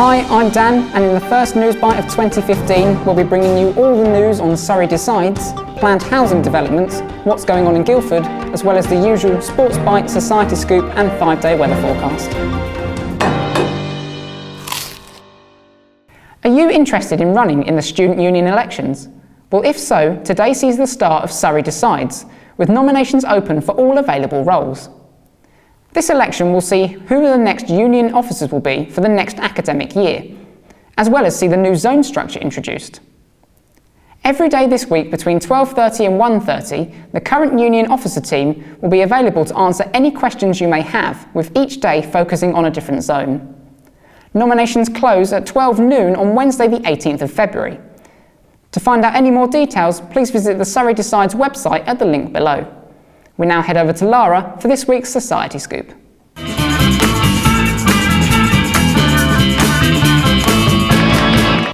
Hi, I'm Dan, and in the first Newsbite of 2015, we'll be bringing you all the news on Surrey Decides, planned housing developments, what's going on in Guildford, as well as the usual Sportbite, Society Scoop and 5-day weather forecast. Are you interested in running in the student union elections? Well, if so, today sees the start of Surrey Decides, with nominations open for all available roles. This election will see who the next union officers will be for the next academic year, as well as see the new zone structure introduced. Every day this week between 12:30 and 1:30, the current union officer team will be available to answer any questions you may have, with each day focusing on a different zone. Nominations close at 12 noon on Wednesday the 18th of February. To find out any more details, please visit the Surrey Decides website at the link below. We now head over to Lara for this week's Society Scoop.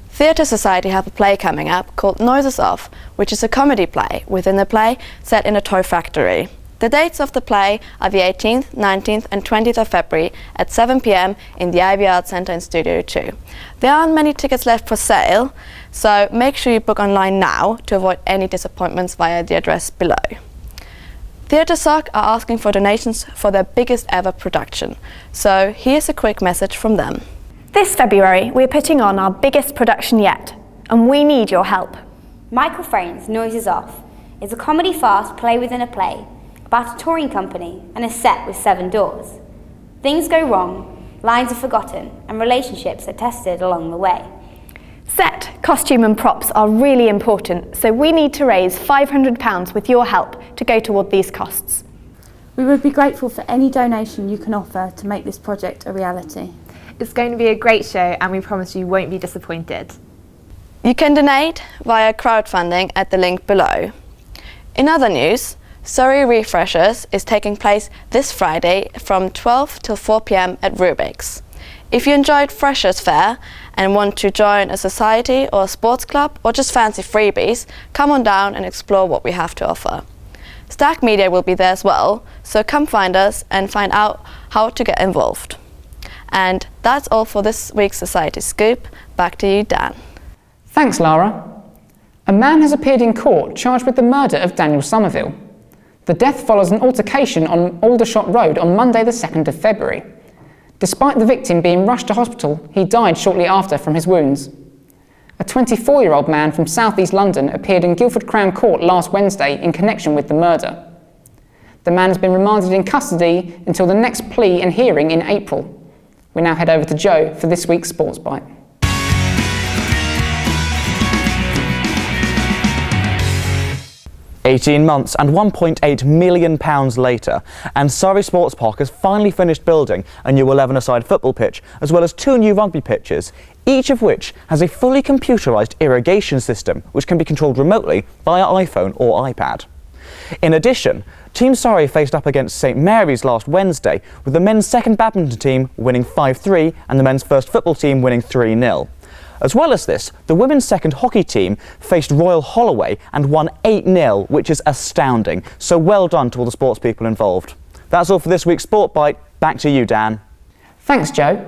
Theatre Society have a play coming up called Noises Off, which is a comedy play within a play set in a toy factory. The dates of the play are the 18th, 19th and 20th of February at 7 p.m. in the Ivy Arts Centre in Studio 2. There aren't many tickets left for sale, so make sure you book online now to avoid any disappointments via the address below. Theatre Soc are asking for donations for their biggest ever production, so here's a quick message from them. This February we're putting on our biggest production yet, and we need your help. Michael Frayn's Noises Off is a comedy fast play within a play about a touring company and a set with 7 doors. Things go wrong, lines are forgotten, and relationships are tested along the way. Set, costume and props are really important, so we need to raise £500 with your help to go toward these costs. We would be grateful for any donation you can offer to make this project a reality. It's going to be a great show and we promise you won't be disappointed. You can donate via crowdfunding at the link below. In other news, Surrey Refreshers is taking place this Friday from 12 till 4 p.m. at Rubik's. If you enjoyed Freshers Fair and want to join a society or a sports club or just fancy freebies, come on down and explore what we have to offer. Stag Media will be there as well, so come find us and find out how to get involved. And that's all for this week's Society Scoop. Back to you, Dan. Thanks, Lara. A man has appeared in court charged with the murder of Daniel Somerville. The death follows an altercation on Aldershot Road on Monday the 2nd of February. Despite the victim being rushed to hospital, he died shortly after from his wounds. A 24-year-old man from South East London appeared in Guildford Crown Court last Wednesday in connection with the murder. The man has been remanded in custody until the next plea and hearing in April. We now head over to Joe for this week's Sportsbite. "18 months and £1.8 million later, and Surrey Sports Park has finally finished building a new 11-a-side football pitch, as well as 2 new rugby pitches, each of which has a fully computerised irrigation system, which can be controlled remotely via iPhone or iPad. In addition, Team Surrey faced up against St Mary's last Wednesday, with the men's second badminton team winning 5-3 and the men's first football team winning 3-0. As well as this, the women's second hockey team faced Royal Holloway and won 8-0, which is astounding. So well done to all the sports people involved. That's all for this week's Sportbite. Back to you, Dan. Thanks, Joe.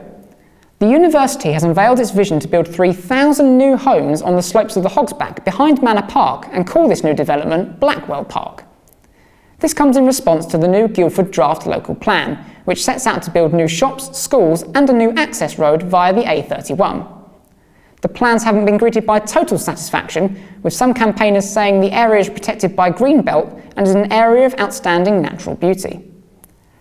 The university has unveiled its vision to build 3,000 new homes on the slopes of the Hogsback behind Manor Park and call this new development Blackwell Park. This comes in response to the new Guildford Draft Local Plan, which sets out to build new shops, schools and a new access road via the A31. The plans haven't been greeted by total satisfaction, with some campaigners saying the area is protected by Greenbelt and is an area of outstanding natural beauty.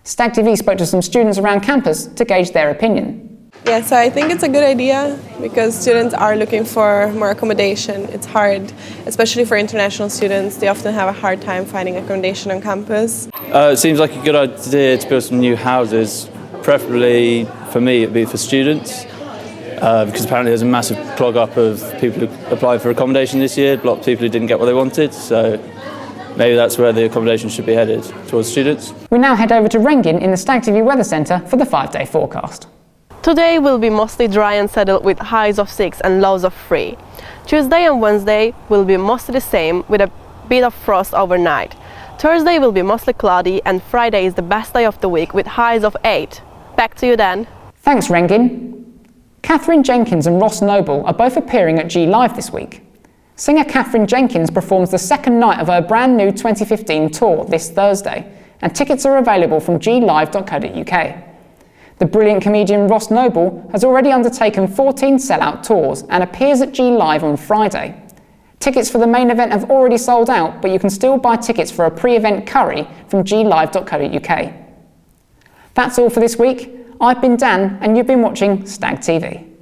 StagTV spoke to some students around campus to gauge their opinion. Yeah, so I think it's a good idea because students are looking for more accommodation. It's hard, especially for international students. They often have a hard time finding accommodation on campus. It seems like a good idea to build some new houses. Preferably, for me, it'd be for students. Because apparently there's a massive clog up of people who applied for accommodation this year, a lot of people who didn't get what they wanted, so maybe that's where the accommodation should be headed, towards students. We now head over to Wrengin in the StagTV Weather Centre for the 5-day forecast. Today will be mostly dry and settled with highs of 6 and lows of 3. Tuesday and Wednesday will be mostly the same with a bit of frost overnight. Thursday will be mostly cloudy and Friday is the best day of the week with highs of 8. Back to you, Dan. Thanks, Wrengin. Catherine Jenkins and Ross Noble are both appearing at G Live this week. Singer Catherine Jenkins performs the second night of her brand new 2015 tour this Thursday, and tickets are available from glive.co.uk. The brilliant comedian Ross Noble has already undertaken 14 sellout tours and appears at G Live on Friday. Tickets for the main event have already sold out, but you can still buy tickets for a pre-event curry from glive.co.uk. That's all for this week. I've been Dan and you've been watching StagTV.